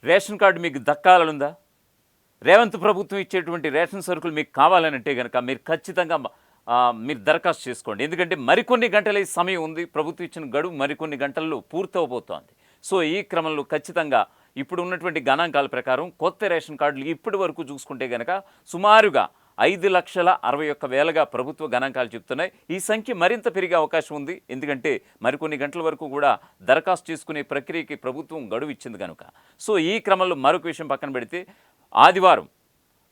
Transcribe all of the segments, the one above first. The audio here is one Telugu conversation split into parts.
రేషన్ కార్డు మీకు దక్కాలనుందా? రేవంత్ ప్రభుత్వం ఇచ్చేటువంటి రేషన్ సరుకులు మీకు కావాలనంటే గనక మీరు ఖచ్చితంగా మీరు దరఖాస్తు చేసుకోండి. ఎందుకంటే మరికొన్ని గంటలే సమయం ఉంది. ప్రభుత్వం ఇచ్చిన గడువు మరికొన్ని గంటల్లో పూర్తవబోతోంది. సో ఈ క్రమంలో ఖచ్చితంగా ఇప్పుడు ఉన్నటువంటి గణాంకాల ప్రకారం కొత్త రేషన్ కార్డులు ఇప్పటి వరకు చూసుకుంటే గనక సుమారుగా 5,61,000గా ప్రభుత్వ గణాంకాలు చెప్తున్నాయి. ఈ సంఖ్య మరింత పెరిగే అవకాశం ఉంది. ఎందుకంటే మరికొన్ని గంటల వరకు కూడా దరఖాస్తు చేసుకునే ప్రక్రియకి ప్రభుత్వం గడువు ఇచ్చింది కనుక. సో ఈ క్రమంలో మరొక విషయం పక్కన పెడితే ఆదివారం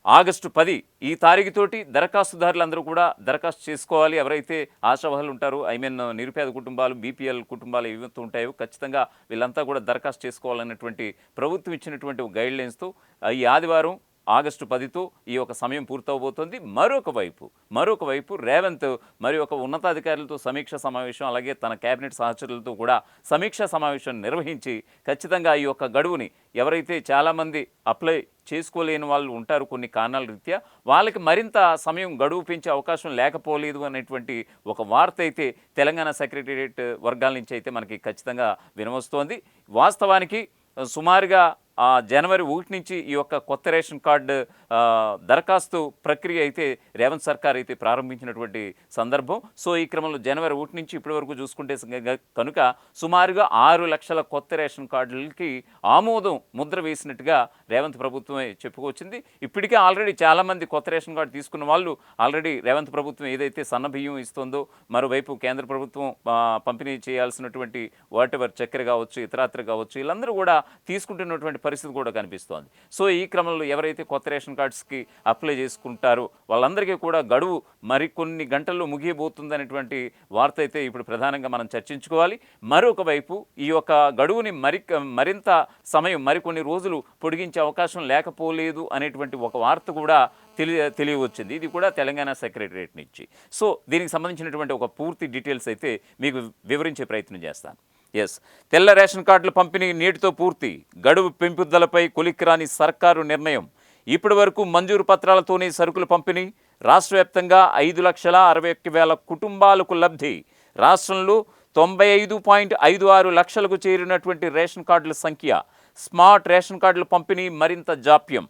ఆగస్టు 10 ఈ తారీఖుతోటి దరఖాస్తుదారులందరూ కూడా దరఖాస్తు చేసుకోవాలి. ఎవరైతే ఆశావహులు ఉంటారో నిరుపేద కుటుంబాలు, బీపీఎల్ కుటుంబాలు ఏవైతే ఉంటాయో ఖచ్చితంగా వీళ్ళంతా కూడా దరఖాస్తు చేసుకోవాలన్నటువంటి ప్రభుత్వం ఇచ్చినటువంటి గైడ్లైన్స్తో ఈ ఆదివారం ఆగస్టు 10తో ఈ యొక్క సమయం పూర్తవబోతోంది. మరొక వైపు రేవంత్ మరి ఒక ఉన్నతాధికారులతో సమీక్ష సమావేశం, అలాగే తన కేబినెట్ సహచరులతో కూడా సమీక్షా సమావేశం నిర్వహించి ఖచ్చితంగా ఈ యొక్క గడువుని ఎవరైతే చాలామంది అప్లై చేసుకోలేని వాళ్ళు ఉంటారు కొన్ని కారణాల రీత్యా, వాళ్ళకి మరింత సమయం గడువు పెంచే అవకాశం లేకపోలేదు అనేటువంటి ఒక వార్త అయితే తెలంగాణ సెక్రటేరియట్ వర్గాల నుంచి అయితే మనకి ఖచ్చితంగా వినవస్తోంది. వాస్తవానికి సుమారుగా జనవరి 1 నుంచి ఈ యొక్క కొత్త రేషన్ కార్డు దరఖాస్తు ప్రక్రియ అయితే రేవంత్ సర్కార్ అయితే ప్రారంభించినటువంటి సందర్భం. సో ఈ క్రమంలో జనవరి 1 నుంచి ఇప్పటి వరకు చూసుకుంటే కనుక సుమారుగా 6 లక్షల కొత్త రేషన్ కార్డులకి ఆమోదం ముద్ర వేసినట్టుగా రేవంత్ ప్రభుత్వమే చెప్పుకొచ్చింది. ఇప్పటికే ఆల్రెడీ చాలామంది కొత్త రేషన్ కార్డు తీసుకున్న వాళ్ళు ఆల్రెడీ రేవంత్ ప్రభుత్వం ఏదైతే సన్న బియ్యం ఇస్తుందో, మరోవైపు కేంద్ర ప్రభుత్వం పంపిణీ చేయాల్సినటువంటి వాటెవర్ చక్కెర కావచ్చు, ఇతరాత్ర కావచ్చు, వీళ్ళందరూ కూడా తీసుకుంటున్నటువంటి పరిస్థితి కూడా కనిపిస్తోంది. సో ఈ క్రమంలో ఎవరైతే కొత్త రేషన్ కార్డ్స్కి అప్లై చేసుకుంటారో వాళ్ళందరికీ కూడా గడువు మరికొన్ని గంటల్లో ముగియబోతుందనేటువంటి వార్త అయితే ఇప్పుడు ప్రధానంగా మనం చర్చించుకోవాలి. మరొక వైపు ఈ యొక్క గడువుని మరింత సమయం మరికొన్ని రోజులు పొడిగించే అవకాశం లేకపోలేదు అనేటువంటి ఒక వార్త కూడా తెలియవచ్చింది. ఇది కూడా తెలంగాణ సెక్రటేరియట్ నుంచి. సో దీనికి సంబంధించినటువంటి ఒక పూర్తి డీటెయిల్స్ అయితే మీకు వివరించే ప్రయత్నం చేస్తాను. తెల్ల రేషన్ కార్డుల పంపిణీ నేటితో పూర్తి. గడువు పెంపుదలపై కొలిక్కిరాని సర్కారు నిర్ణయం. ఇప్పటి వరకు మంజూరు పత్రాలతోనే సరుకుల పంపిణీ. రాష్ట్ర వ్యాప్తంగా 5,61,000 కుటుంబాలకు లబ్ధి. రాష్ట్రంలో 95.56 లక్షలకు చేరినటువంటి రేషన్ కార్డుల సంఖ్య. స్మార్ట్ రేషన్ కార్డుల పంపిణీ మరింత జాప్యం.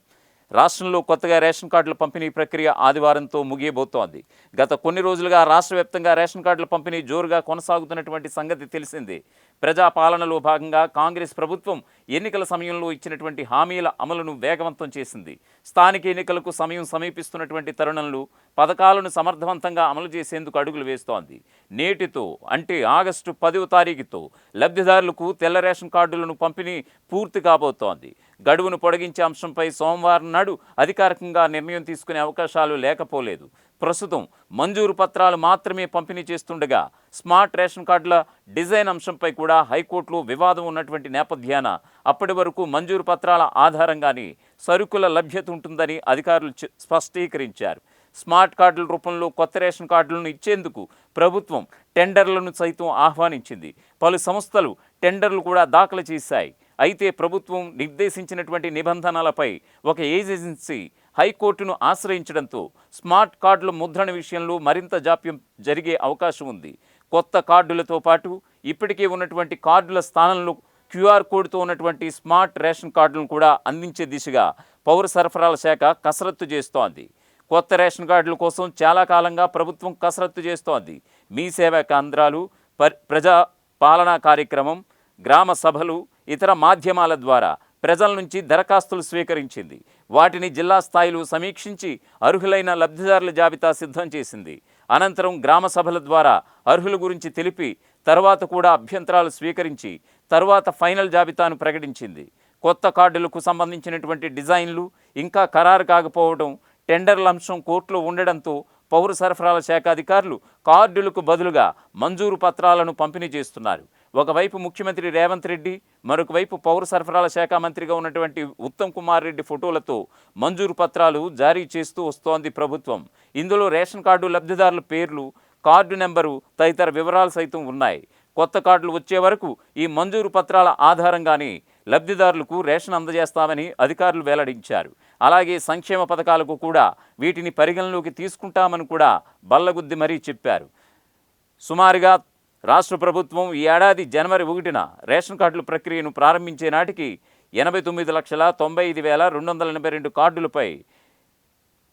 రాష్ట్రంలో కొత్తగా రేషన్ కార్డుల పంపిణీ ప్రక్రియ ఆదివారంతో ముగియబోతోంది. గత కొన్ని రోజులుగా రాష్ట్ర వ్యాప్తంగా రేషన్ కార్డుల పంపిణీ జోరుగా కొనసాగుతున్నటువంటి సంగతి తెలిసిందే. ప్రజాపాలనలో భాగంగా కాంగ్రెస్ ప్రభుత్వం ఎన్నికల సమయంలో ఇచ్చినటువంటి హామీల అమలును వేగవంతం చేసింది. స్థానిక ఎన్నికలకు సమయం సమీపిస్తున్నటువంటి తరుణంలో పథకాలను సమర్థవంతంగా అమలు చేసేందుకు అడుగులు వేస్తోంది. నేటితో అంటే ఆగస్టు 10వ తారీఖుతో లబ్ధిదారులకు తెల్ల రేషన్ కార్డులను పంపిణీ పూర్తి కాబోతోంది. గడువును పొడిగించే అంశంపై సోమవారం నాడు అధికారికంగా నిర్ణయం తీసుకునే అవకాశాలు లేకపోలేదు. ప్రస్తుతం మంజూరు పత్రాలు మాత్రమే పంపిణీ చేస్తుండగా స్మార్ట్ రేషన్ కార్డుల డిజైన్ అంశంపై కూడా హైకోర్టులో వివాదం ఉన్నటువంటి నేపథ్యాన అప్పటి వరకు మంజూరు పత్రాల ఆధారంగానే సరుకుల లభ్యత ఉంటుందని అధికారులు స్పష్టీకరించారు. స్మార్ట్ కార్డుల రూపంలో కొత్త రేషన్ కార్డులను ఇచ్చేందుకు ప్రభుత్వం టెండర్లను సైతం ఆహ్వానించింది. పలు సంస్థలు టెండర్లు కూడా దాఖలు చేశాయి. అయితే ప్రభుత్వం నిర్దేశించినటువంటి నిబంధనలపై ఒక ఏజెన్సీ హైకోర్టును ఆశ్రయించడంతో స్మార్ట్ కార్డుల ముద్రణ విషయంలో మరింత జాప్యం జరిగే అవకాశం ఉంది. కొత్త కార్డులతో పాటు ఇప్పటికే ఉన్నటువంటి కార్డుల స్థానంలో క్యూఆర్ కోడ్తో ఉన్నటువంటి స్మార్ట్ రేషన్ కార్డులను కూడా అందించే దిశగా పౌర సరఫరాల శాఖ కసరత్తు చేస్తోంది. కొత్త రేషన్ కార్డుల కోసం చాలా కాలంగా ప్రభుత్వం కసరత్తు చేస్తోంది. మీ సేవా కేంద్రాలు, ప్రజా పాలనా కార్యక్రమం, గ్రామ సభలు, ఇతర మాధ్యమాల ద్వారా ప్రజల నుంచి దరఖాస్తులు స్వీకరించింది. వాటిని జిల్లా స్థాయిలో సమీక్షించి అర్హులైన లబ్ధిదారుల జాబితా సిద్ధం చేసింది. అనంతరం గ్రామ సభల ద్వారా అర్హుల గురించి తెలిపి తర్వాత కూడా అభ్యంతరాలు స్వీకరించి తర్వాత ఫైనల్ జాబితాను ప్రకటించింది. కొత్త కార్డులకు సంబంధించినటువంటి డిజైన్లు ఇంకా ఖరారు కాకపోవడం, టెండర్ల అంశం కోర్టులో ఉండడంతో పౌర సరఫరాల శాఖ అధికారులు కార్డులకు బదులుగా మంజూరు పత్రాలను పంపిణీ చేస్తున్నారు. ఒకవైపు ముఖ్యమంత్రి రేవంత్ రెడ్డి, మరొక వైపు పౌర సరఫరాల శాఖ మంత్రిగా ఉన్నటువంటి ఉత్తమ్ కుమార్ రెడ్డి ఫోటోలతో మంజూరు పత్రాలు జారీ చేస్తూ వస్తోంది ప్రభుత్వం. ఇందులో రేషన్ కార్డు లబ్ధిదారుల పేర్లు, కార్డు నెంబరు తదితర వివరాలు సైతం ఉన్నాయి. కొత్త కార్డులు వచ్చే వరకు ఈ మంజూరు పత్రాల ఆధారంగానే లబ్ధిదారులకు రేషన్ అందజేస్తామని అధికారులు వెల్లడించారు. అలాగే సంక్షేమ పథకాలకు కూడా వీటిని పరిగణలోకి తీసుకుంటామని కూడా బల్లగుద్ది మరీ చెప్పారు. సుమారుగా రాష్ట్ర ప్రభుత్వం ఈ ఏడాది జనవరి 1న రేషన్ కార్డుల ప్రక్రియను ప్రారంభించే నాటికి 89,95,282 కార్డులపై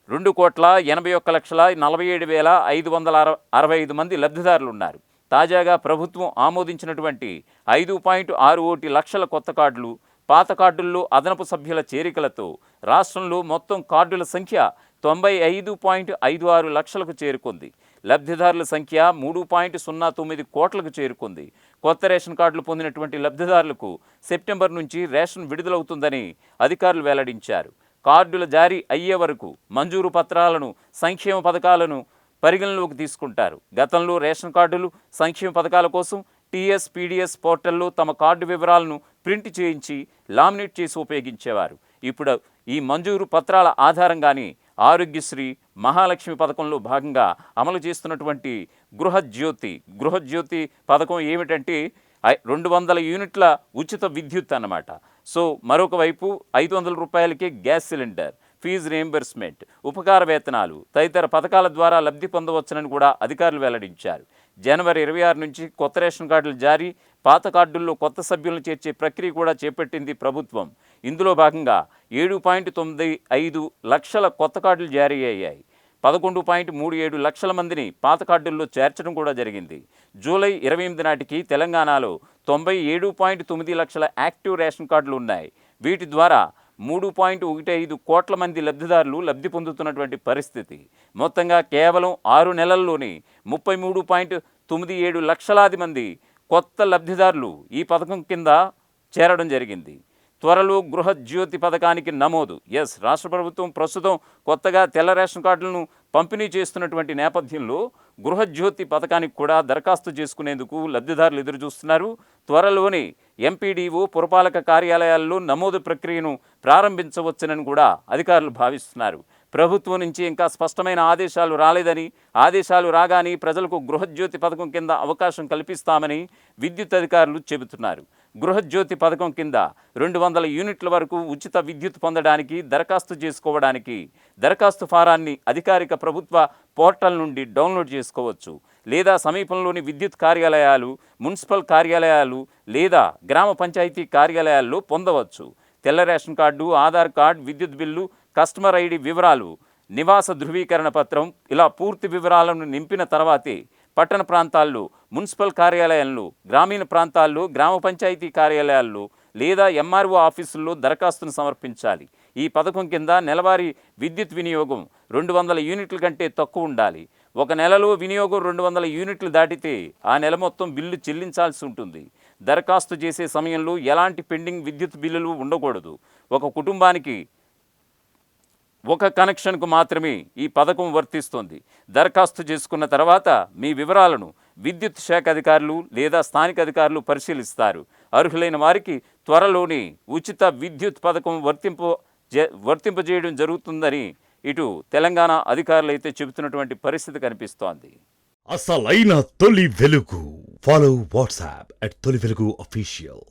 2,81,47,565 మంది లబ్ధిదారులున్నారు. తాజాగా ప్రభుత్వం ఆమోదించినటువంటి 5.61 లక్షల కొత్త కార్డులు, పాత కార్డుల్లో అదనపు సభ్యుల చేరికలతో రాష్ట్రంలో మొత్తం కార్డుల సంఖ్య 95.56 లక్షలకు చేరుకుంది. లబ్ధిదారుల సంఖ్య 3.09 కోట్లకు చేరుకుంది. కొత్త రేషన్ కార్డులు పొందినటువంటి లబ్ధిదారులకు సెప్టెంబర్ నుంచి రేషన్ విడుదలవుతుందని అధికారులు వెల్లడించారు. కార్డుల జారీ అయ్యే వరకు మంజూరు పత్రాలను, సంక్షేమ పథకాలను పరిగణలోకి తీసుకుంటారు. గతంలో రేషన్ కార్డులు, సంక్షేమ పథకాల కోసం టీఎస్, పీడీఎస్ పోర్టల్లో తమ కార్డు వివరాలను ప్రింట్ చేయించి లామినేట్ చేసి ఉపయోగించేవారు. ఇప్పుడు ఈ మంజూరు పత్రాల ఆధారంగానే ఆరోగ్యశ్రీ, మహాలక్ష్మి పథకంలో భాగంగా అమలు చేస్తున్నటువంటి గృహజ్యోతి పథకం ఏమిటంటే 200 యూనిట్ల ఉచిత విద్యుత్ అన్నమాట. సో మరొక వైపు 500 రూపాయలకే గ్యాస్ సిలిండర్, ఫీజు రియంబర్స్మెంట్, ఉపకార వేతనాలు తదితర పథకాల ద్వారా లబ్ధి పొందవచ్చునని కూడా అధికారులు వెల్లడించారు. జనవరి 26 నుంచి కొత్త రేషన్ కార్డులు జారీ, పాత కార్డుల్లో కొత్త సభ్యులను చేర్చే ప్రక్రియ కూడా చేపట్టింది ప్రభుత్వం. ఇందులో భాగంగా 7.95 లక్షల కొత్త కార్డులు జారీ అయ్యాయి. 11.37 లక్షల మందిని పాత కార్డుల్లో చేర్చడం కూడా జరిగింది. జూలై 28 నాటికి తెలంగాణలో 97.9 లక్షల యాక్టివ్ రేషన్ కార్డులు ఉన్నాయి. వీటి ద్వారా 3.15 కోట్ల మంది లబ్ధిదారులు లబ్ధి పొందుతున్నటువంటి పరిస్థితి. మొత్తంగా కేవలం 6 నెలల్లోనే 33.97 లక్షలాది మంది కొత్త లబ్ధిదారులు ఈ పథకం కింద చేరడం జరిగింది. త్వరలో గృహజ్యోతి పథకానికి నమోదు. రాష్ట్ర ప్రభుత్వం ప్రస్తుతం కొత్తగా తెల్ల రేషన్ కార్డులను పంపిణీ చేస్తున్నటువంటి నేపథ్యంలో గృహజ్యోతి పథకానికి కూడా దరఖాస్తు చేసుకునేందుకు లబ్ధిదారులు ఎదురుచూస్తున్నారు. త్వరలోనే ఎంపీడీఓ, పురపాలక కార్యాలయాల్లో నమోదు ప్రక్రియను ప్రారంభించవచ్చునని కూడా అధికారులు భావిస్తున్నారు. ప్రభుత్వం నుంచి ఇంకా స్పష్టమైన ఆదేశాలు రాలేదని, ఆదేశాలు రాగానే ప్రజలకు గృహజ్యోతి పథకం కింద అవకాశం కల్పిస్తామని విద్యుత్ అధికారులు చెబుతున్నారు. గృహజ్యోతి పథకం కింద 200 యూనిట్ల వరకు ఉచిత విద్యుత్ పొందడానికి దరఖాస్తు చేసుకోవడానికి దరఖాస్తు ఫారాన్ని అధికారిక ప్రభుత్వ పోర్టల్ నుండి డౌన్లోడ్ చేసుకోవచ్చు. లేదా సమీపంలోని విద్యుత్ కార్యాలయాలు, మున్సిపల్ కార్యాలయాలు లేదా గ్రామ పంచాయతీ కార్యాలయాల్లో పొందవచ్చు. తెల్ల రేషన్ కార్డు, ఆధార్ కార్డు, విద్యుత్ బిల్లు, కస్టమర్ ఐడి వివరాలు, నివాస ధృవీకరణ పత్రం ఇలా పూర్తి వివరాలను నింపిన తర్వాతే పట్టణ ప్రాంతాల్లో మున్సిపల్ కార్యాలయాల్లో, గ్రామీణ ప్రాంతాల్లో గ్రామ పంచాయతీ కార్యాలయాల్లో లేదా ఎంఆర్ఓ ఆఫీసుల్లో దరఖాస్తును సమర్పించాలి. ఈ పథకం కింద నెలవారీ విద్యుత్ వినియోగం 200 యూనిట్ల కంటే తక్కువ ఉండాలి. ఒక నెలలో వినియోగం 200 యూనిట్లు దాటితే ఆ నెల మొత్తం బిల్లు చెల్లించాల్సి ఉంటుంది. దరఖాస్తు చేసే సమయంలో ఎలాంటి పెండింగ్ విద్యుత్ బిల్లులు ఉండకూడదు. ఒక కుటుంబానికి ఒక కనెక్షన్కు మాత్రమే ఈ పథకం వర్తిస్తుంది. దరఖాస్తు చేసుకున్న తర్వాత మీ వివరాలను విద్యుత్ శాఖ అధికారులు లేదా స్థానిక అధికారులు పరిశీలిస్తారు. అర్హులైన వారికి త్వరలోనే ఉచిత విద్యుత్ పథకం వర్తింపజేయడం జరుగుతుందని ఇటు తెలంగాణ అధికారులు అయితే చెబుతున్నటువంటి పరిస్థితి కనిపిస్తోంది. అసలైన తొలి వెలుగు. ఫాలో వాట్సాప్ @తొలి వెలుగు అఫీషియల్.